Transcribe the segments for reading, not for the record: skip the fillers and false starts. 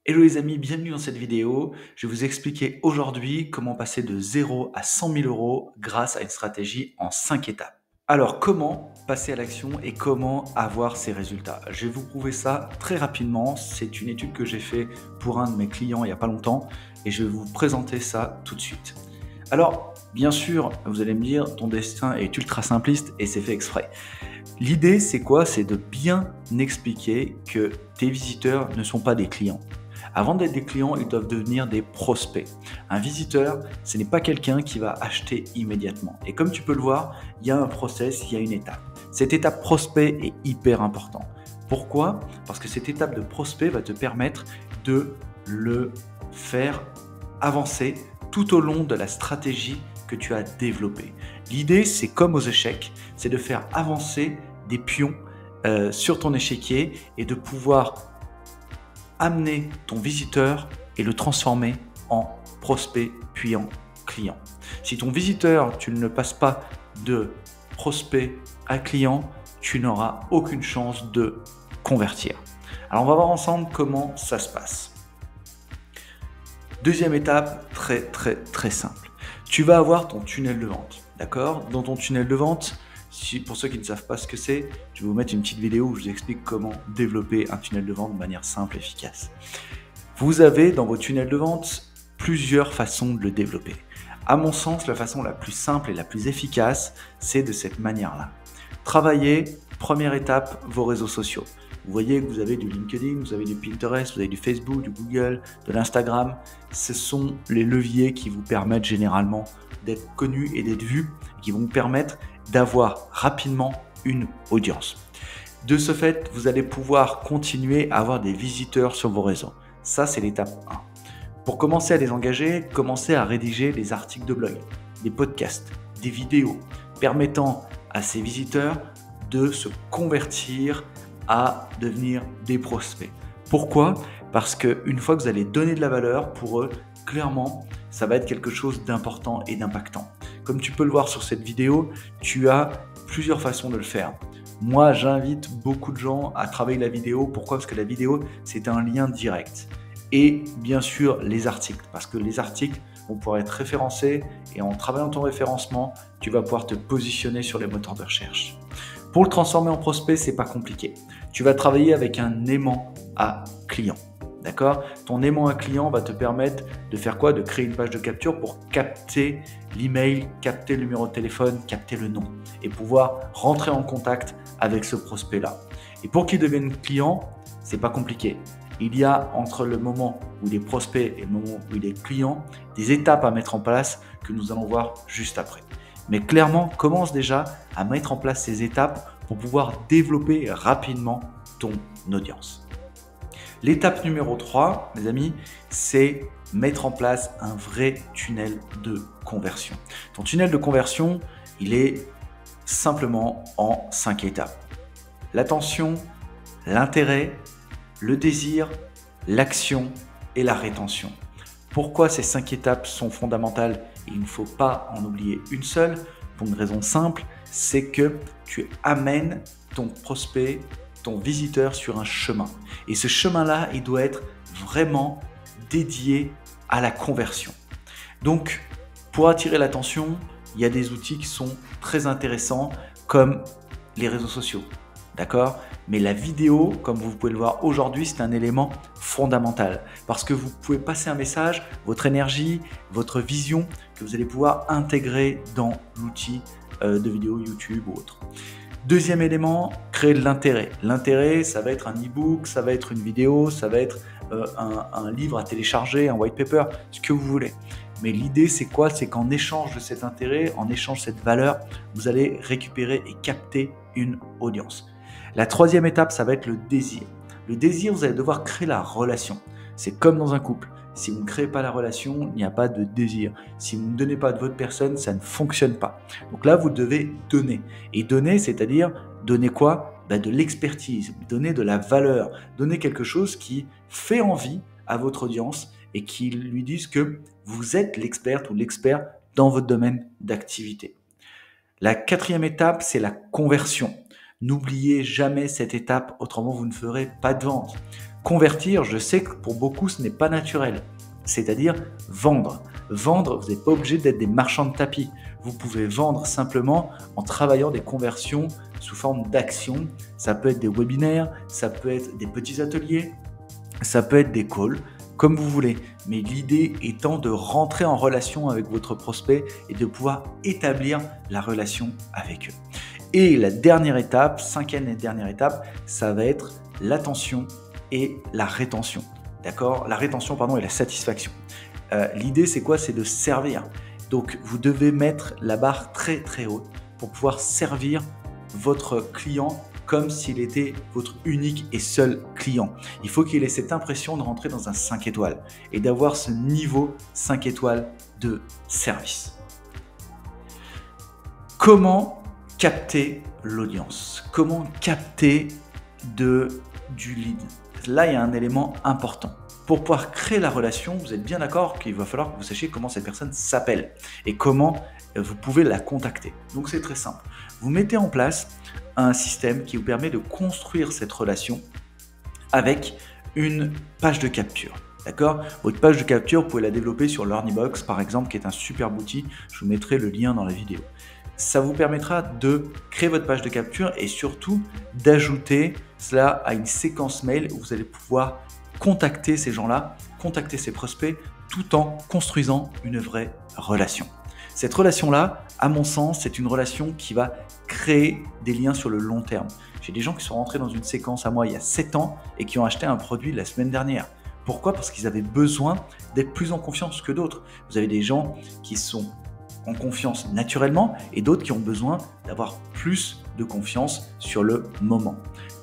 Hello les amis, bienvenue dans cette vidéo. Je vais vous expliquer aujourd'hui comment passer de 0 à 100 000 euros grâce à une stratégie en 5 étapes. Alors comment passer à l'action et comment avoir ces résultats? Je vais vous prouver ça très rapidement. C'est une étude que j'ai fait pour un de mes clients il n'y a pas longtemps et je vais vous présenter ça tout de suite. Alors bien sûr, vous allez me dire ton destin est ultra simpliste et c'est fait exprès. L'idée c'est quoi? C'est de bien expliquer que tes visiteurs ne sont pas des clients. Avant d'être des clients, ils doivent devenir des prospects. Un visiteur, ce n'est pas quelqu'un qui va acheter immédiatement. Et comme tu peux le voir, il y a un process, il y a une étape. Cette étape prospect est hyper importante. Pourquoi? Parce que cette étape de prospect va te permettre de le faire avancer tout au long de la stratégie que tu as développée. L'idée, c'est comme aux échecs, c'est de faire avancer des pions sur ton échiquier et de pouvoir amener ton visiteur et le transformer en prospect puis en client. Si ton visiteur, tu ne le passes pas de prospect à client, tu n'auras aucune chance de convertir. Alors on va voir ensemble comment ça se passe. Deuxième étape, très simple. Tu vas avoir ton tunnel de vente, d'accord? Dans ton tunnel de vente, pour ceux qui ne savent pas ce que c'est, je vais vous mettre une petite vidéo où je vous explique comment développer un tunnel de vente de manière simple et efficace. Vous avez dans vos tunnels de vente plusieurs façons de le développer. À mon sens, la façon la plus simple et la plus efficace, c'est de cette manière-là. Travaillez, première étape, vos réseaux sociaux. Vous voyez que vous avez du LinkedIn, vous avez du Pinterest, vous avez du Facebook, du Google, de l'Instagram. Ce sont les leviers qui vous permettent généralement d'être connus et d'être vus, qui vont vous permettre d'avoir rapidement une audience. De ce fait, vous allez pouvoir continuer à avoir des visiteurs sur vos réseaux. Ça, c'est l'étape 1. Pour commencer à les engager, commencez à rédiger des articles de blog, des podcasts, des vidéos, permettant à ces visiteurs de se convertir à devenir des prospects. Pourquoi? Parce qu'une fois que vous allez donner de la valeur pour eux, clairement, ça va être quelque chose d'important et d'impactant. Comme tu peux le voir sur cette vidéo, tu as plusieurs façons de le faire. Moi, j'invite beaucoup de gens à travailler la vidéo. Pourquoi? Parce que la vidéo, c'est un lien direct. Et bien sûr, les articles. Parce que les articles vont pouvoir être référencés et en travaillant ton référencement, tu vas pouvoir te positionner sur les moteurs de recherche. Pour le transformer en prospect, c'est pas compliqué. Tu vas travailler avec un aimant à client. D'accord? Ton aimant à client va te permettre de faire quoi? De créer une page de capture pour capter l'email, capter le numéro de téléphone, capter le nom et pouvoir rentrer en contact avec ce prospect-là. Et pour qu'il devienne client, c'est pas compliqué. Il y a entre le moment où il est prospect et le moment où il est client des étapes à mettre en place que nous allons voir juste après. Mais clairement, commence déjà à mettre en place ces étapes pour pouvoir développer rapidement ton audience. L'étape numéro 3, mes amis, c'est mettre en place un vrai tunnel de conversion. Ton tunnel de conversion, il est simplement en 5 étapes. L'attention, l'intérêt, le désir, l'action et la rétention. Pourquoi ces 5 étapes sont fondamentales? Il ne faut pas en oublier une seule, pour une raison simple, c'est que tu amènes ton prospect, ton visiteur sur un chemin. Et ce chemin-là, il doit être vraiment dédié à la conversion. Donc, pour attirer l'attention, il y a des outils qui sont très intéressants comme les réseaux sociaux. D'accord? Mais la vidéo, comme vous pouvez le voir aujourd'hui, c'est un élément fondamental parce que vous pouvez passer un message, votre énergie, votre vision que vous allez pouvoir intégrer dans l'outil de vidéo YouTube ou autre. Deuxième élément, créer de l'intérêt. L'intérêt, ça va être un e-book, ça va être une vidéo, ça va être un livre à télécharger, un white paper, ce que vous voulez. Mais l'idée, c'est quoi? C'est qu'en échange de cet intérêt, en échange de cette valeur, vous allez récupérer et capter une audience. La troisième étape, ça va être le désir. Le désir, vous allez devoir créer la relation. C'est comme dans un couple. Si vous ne créez pas la relation, il n'y a pas de désir. Si vous ne donnez pas de votre personne, ça ne fonctionne pas. Donc là, vous devez donner. Et donner, c'est-à-dire donner quoi? De l'expertise, donner de la valeur, donner quelque chose qui fait envie à votre audience et qui lui dise que vous êtes l'experte ou l'expert dans votre domaine d'activité. La quatrième étape, c'est la conversion. N'oubliez jamais cette étape, autrement vous ne ferez pas de vente. Convertir, je sais que pour beaucoup ce n'est pas naturel, c'est-à-dire vendre. Vendre, vous n'êtes pas obligé d'être des marchands de tapis. Vous pouvez vendre simplement en travaillant des conversions sous forme d'actions. Ça peut être des webinaires, ça peut être des petits ateliers, ça peut être des calls, comme vous voulez. Mais l'idée étant de rentrer en relation avec votre prospect et de pouvoir établir la relation avec eux. Et la dernière étape, cinquième et dernière étape, ça va être l'attention et la rétention. D'accord ? La rétention, et la satisfaction. L'idée, c'est quoi ? C'est de servir. Donc, vous devez mettre la barre très très haute pour pouvoir servir votre client comme s'il était votre unique et seul client. Il faut qu'il ait cette impression de rentrer dans un 5 étoiles et d'avoir ce niveau 5 étoiles de service. Comment capter l'audience ? Comment capter du lead ? Là, il y a un élément important. Pour pouvoir créer la relation, vous êtes bien d'accord qu'il va falloir que vous sachiez comment cette personne s'appelle et comment vous pouvez la contacter. Donc, c'est très simple. Vous mettez en place un système qui vous permet de construire cette relation avec une page de capture. D'accord ? Votre page de capture, vous pouvez la développer sur LearnyBox, par exemple, qui est un superbe outil. Je vous mettrai le lien dans la vidéo. Ça vous permettra de créer votre page de capture et surtout d'ajouter cela à une séquence mail où vous allez pouvoir contacter ces gens-là, contacter ces prospects, tout en construisant une vraie relation. Cette relation-là, à mon sens, c'est une relation qui va créer des liens sur le long terme. J'ai des gens qui sont rentrés dans une séquence à moi il y a 7 ans et qui ont acheté un produit la semaine dernière. Pourquoi ? Parce qu'ils avaient besoin d'être plus en confiance que d'autres. Vous avez des gens qui sont en confiance naturellement et d'autres qui ont besoin d'avoir plus de confiance sur le moment.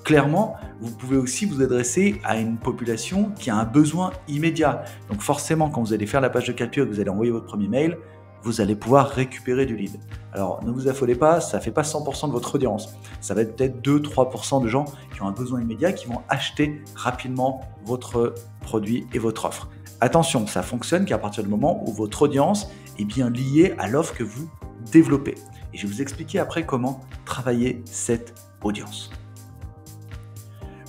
Clairement, vous pouvez aussi vous adresser à une population qui a un besoin immédiat. Donc forcément, quand vous allez faire la page de capture et que vous allez envoyer votre premier mail, vous allez pouvoir récupérer du lead. Alors ne vous affolez pas, ça ne fait pas 100% de votre audience. Ça va être peut-être 2-3% de gens qui ont un besoin immédiat, qui vont acheter rapidement votre produit et votre offre. Attention, ça fonctionne qu'à partir du moment où votre audience est bien liée à l'offre que vous développez. Et je vais vous expliquer après comment travailler cette audience.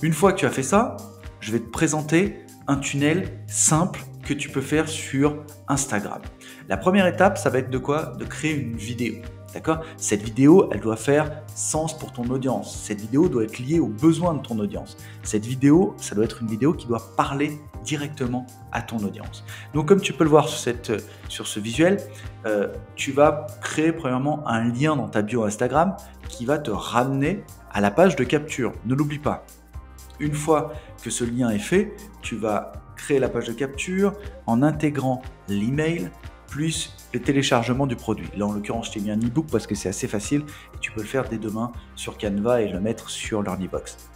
Une fois que tu as fait ça, je vais te présenter un tunnel simple que tu peux faire sur Instagram. La première étape, ça va être de quoi ? De créer une vidéo. D'accord ? Cette vidéo, elle doit faire sens pour ton audience. Cette vidéo doit être liée aux besoins de ton audience. Cette vidéo, ça doit être une vidéo qui doit parler directement à ton audience. Donc, comme tu peux le voir sur ce visuel, tu vas créer premièrement un lien dans ta bio Instagram qui va te ramener à la page de capture. Ne l'oublie pas. Une fois que ce lien est fait, tu vas créer la page de capture en intégrant l'email plus le téléchargement du produit. Là, en l'occurrence, je t'ai mis un e-book parce que c'est assez facile et tu peux le faire dès demain sur Canva et le mettre sur LearnyBox.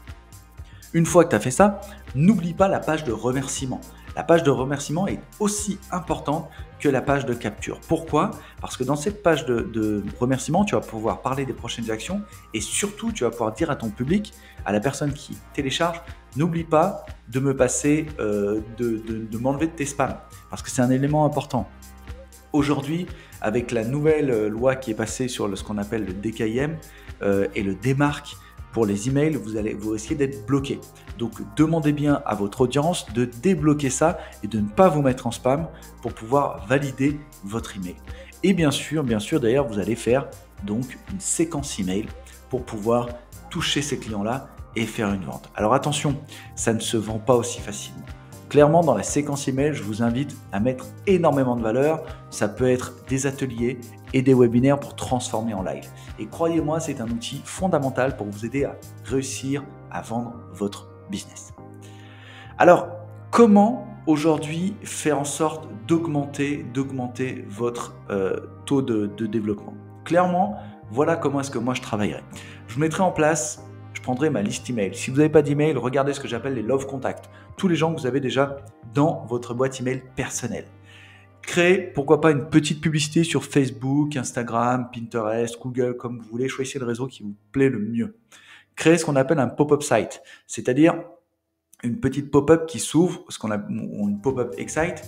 Une fois que tu as fait ça, n'oublie pas la page de remerciement. La page de remerciement est aussi importante que la page de capture. Pourquoi ? Parce que dans cette page de remerciement, tu vas pouvoir parler des prochaines actions et surtout, tu vas pouvoir dire à ton public, à la personne qui télécharge, n'oublie pas de me passer, de m'enlever de tes spams parce que c'est un élément important. Aujourd'hui, avec la nouvelle loi qui est passée sur ce qu'on appelle le DKIM et le démarque pour les emails, vous risquez d'être bloqué. Donc, demandez bien à votre audience de débloquer ça et de ne pas vous mettre en spam pour pouvoir valider votre email. Et bien sûr, d'ailleurs, vous allez faire donc une séquence email pour pouvoir toucher ces clients-là et faire une vente. Alors attention, ça ne se vend pas aussi facilement. Clairement, dans la séquence email, je vous invite à mettre énormément de valeur. Ça peut être des ateliers et des webinaires pour transformer en live. Et croyez-moi, c'est un outil fondamental pour vous aider à réussir à vendre votre business. Alors, comment aujourd'hui faire en sorte d'augmenter votre taux de développement ? Clairement, voilà comment est-ce que moi je travaillerai. Je mettrai en place, je prendrai ma liste email. Si vous n'avez pas d'email, regardez ce que j'appelle les love contacts. Tous les gens que vous avez déjà dans votre boîte email personnelle. Créez, pourquoi pas, une petite publicité sur Facebook, Instagram, Pinterest, Google, comme vous voulez. Choisissez le réseau qui vous plaît le mieux. Créez ce qu'on appelle un pop-up site, c'est-à-dire une petite pop-up qui s'ouvre, ce qu'on a une pop-up Excite,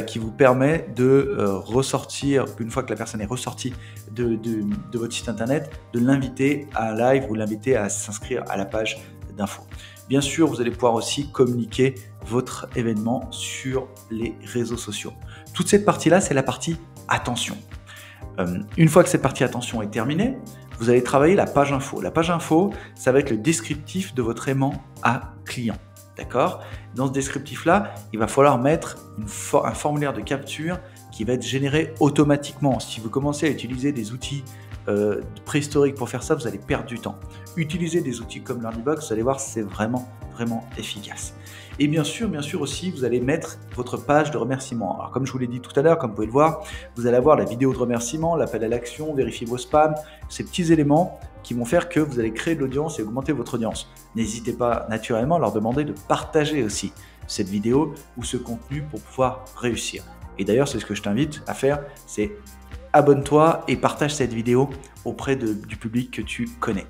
qui vous permet de ressortir, une fois que la personne est ressortie de votre site internet, de l'inviter à un live ou l'inviter à s'inscrire à la page d'info. Bien sûr, vous allez pouvoir aussi communiquer votre événement sur les réseaux sociaux. Toute cette partie-là, c'est la partie attention. Une fois que cette partie attention est terminée, vous allez travailler la page info. La page info, ça va être le descriptif de votre aimant à client. D'accord ? Dans ce descriptif-là, il va falloir mettre un formulaire de capture qui va être généré automatiquement. Si vous commencez à utiliser des outils préhistoriques pour faire ça, vous allez perdre du temps. Utilisez des outils comme LearnyBox, vous allez voir, c'est vraiment efficace. Et bien sûr aussi, vous allez mettre votre page de remerciement. Alors comme je vous l'ai dit tout à l'heure, comme vous pouvez le voir, vous allez avoir la vidéo de remerciement, l'appel à l'action, vérifier vos spams, ces petits éléments qui vont faire que vous allez créer de l'audience et augmenter votre audience. N'hésitez pas naturellement à leur demander de partager aussi cette vidéo ou ce contenu pour pouvoir réussir. Et d'ailleurs, c'est ce que je t'invite à faire, c'est abonne-toi et partage cette vidéo auprès du public que tu connais.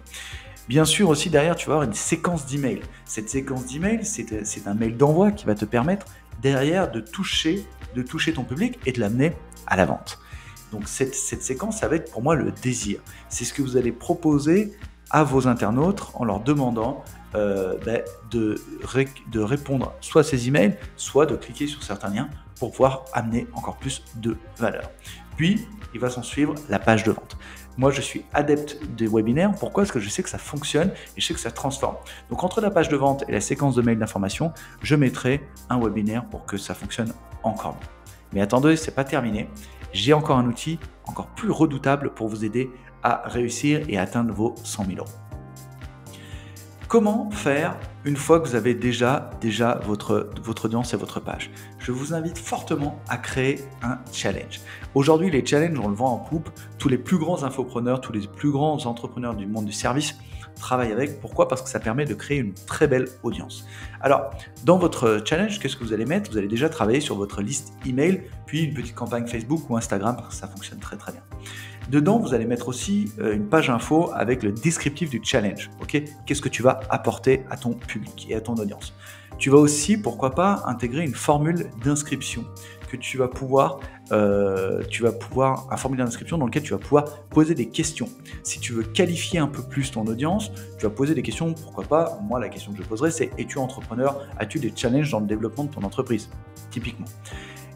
Bien sûr aussi derrière, tu vas avoir une séquence d'emails. Cette séquence d'emails, c'est un mail d'envoi qui va te permettre derrière de toucher ton public et de l'amener à la vente. Donc cette séquence, ça va être pour moi le désir. C'est ce que vous allez proposer à vos internautes en leur demandant de répondre soit à ces emails, soit de cliquer sur certains liens pour pouvoir amener encore plus de valeur. Puis, il va s'en suivre la page de vente. Moi, je suis adepte des webinaires. Pourquoi ? Parce que je sais que ça fonctionne et je sais que ça transforme. Donc, entre la page de vente et la séquence de mails d'information, je mettrai un webinaire pour que ça fonctionne encore mieux. Mais attendez, ce n'est pas terminé. J'ai encore un outil encore plus redoutable pour vous aider à réussir et à atteindre vos 100 000 euros. Comment faire une fois que vous avez déjà votre audience et votre page ? Je vous invite fortement à créer un challenge. Aujourd'hui, les challenges, on le vend en poupe. Tous les plus grands infopreneurs, tous les plus grands entrepreneurs du monde du service travaillent avec. Pourquoi ? Parce que ça permet de créer une très belle audience. Alors, dans votre challenge, qu'est-ce que vous allez mettre ? Vous allez déjà travailler sur votre liste email, puis une petite campagne Facebook ou Instagram, parce que ça fonctionne très bien. Dedans, vous allez mettre aussi une page info avec le descriptif du challenge. Okay ? Qu'est-ce que tu vas apporter à ton public et à ton audience ? Tu vas aussi, pourquoi pas, intégrer une formule d'inscription que tu vas pouvoir, un formulaire d'inscription dans lequel tu vas pouvoir poser des questions. Si tu veux qualifier un peu plus ton audience, tu vas poser des questions, pourquoi pas. Moi, la question que je poserai, c'est: es-tu entrepreneur ? As-tu des challenges dans le développement de ton entreprise ? Typiquement.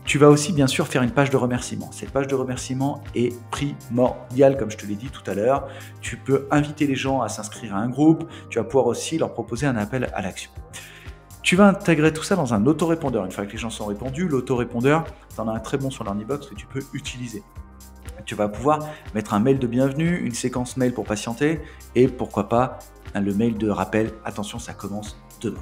Tu vas aussi bien sûr faire une page de remerciement. Cette page de remerciement est primordiale, comme je te l'ai dit tout à l'heure. Tu peux inviter les gens à s'inscrire à un groupe. Tu vas pouvoir aussi leur proposer un appel à l'action. Tu vas intégrer tout ça dans un autorépondeur. Une fois que les gens sont répondus, l'autorépondeur, tu en as un très bon sur LearnyBox que tu peux utiliser. Tu vas pouvoir mettre un mail de bienvenue, une séquence mail pour patienter et pourquoi pas le mail de rappel. Attention, ça commence demain.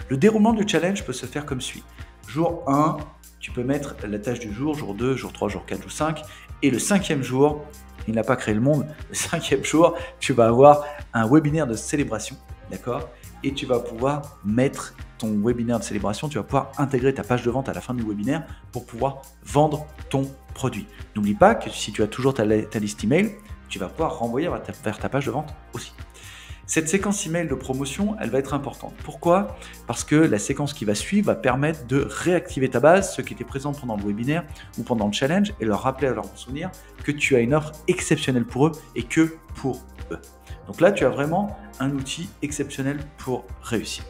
Le déroulement du challenge peut se faire comme suit. Jour 1, tu peux mettre la tâche du jour, jour 2, jour 3, jour 4, jour 5. Et le 5e jour, il n'a pas créé le monde, le 5e jour, tu vas avoir un webinaire de célébration, d'accord ? Et tu vas pouvoir mettre ton webinaire de célébration, tu vas pouvoir intégrer ta page de vente à la fin du webinaire pour pouvoir vendre ton produit. N'oublie pas que si tu as toujours ta liste email, tu vas pouvoir renvoyer vers ta page de vente aussi. Cette séquence email de promotion, elle va être importante. Pourquoi ? Parce que la séquence qui va suivre va permettre de réactiver ta base, ceux qui étaient présents pendant le webinaire ou pendant le challenge, et leur rappeler à leur souvenir que tu as une offre exceptionnelle pour eux et que pour eux. Donc là, tu as vraiment un outil exceptionnel pour réussir.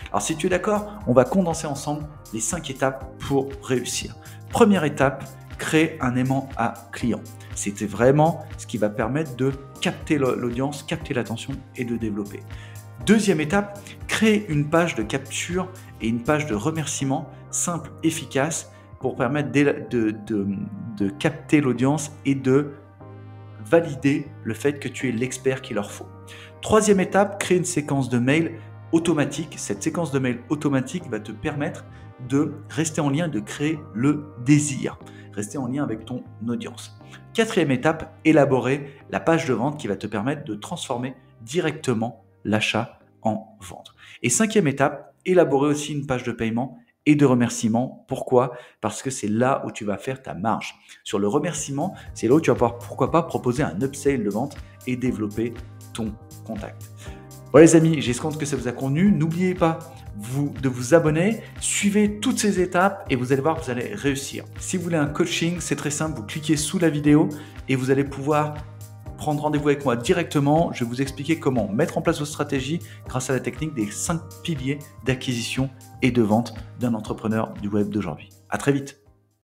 Alors si tu es d'accord, on va condenser ensemble les 5 étapes pour réussir. Première étape, créer un aimant à client. C'était vraiment ce qui va permettre de capter l'audience, capter l'attention et de développer. Deuxième étape, créer une page de capture et une page de remerciement simple, efficace pour permettre de capter l'audience et de valider le fait que tu es l'expert qu'il leur faut. Troisième étape, créer une séquence de mail automatique. Cette séquence de mail automatique va te permettre de rester en lien et de créer le désir. Rester en lien avec ton audience. Quatrième étape, élaborer la page de vente qui va te permettre de transformer directement l'achat en vente. Et cinquième étape, élaborer aussi une page de paiement et de remerciement. Pourquoi ? Parce que c'est là où tu vas faire ta marge. Sur le remerciement, c'est là où tu vas pouvoir, pourquoi pas, proposer un upsell de vente et développer ton contact. Voilà les amis, j'espère que ça vous a convenu. N'oubliez pas de vous abonner. Suivez toutes ces étapes et vous allez voir, vous allez réussir. Si vous voulez un coaching, c'est très simple. Vous cliquez sous la vidéo et vous allez pouvoir prendre rendez-vous avec moi directement. Je vais vous expliquer comment mettre en place vos stratégies grâce à la technique des 5 piliers d'acquisition et de vente d'un entrepreneur du web d'aujourd'hui. À très vite.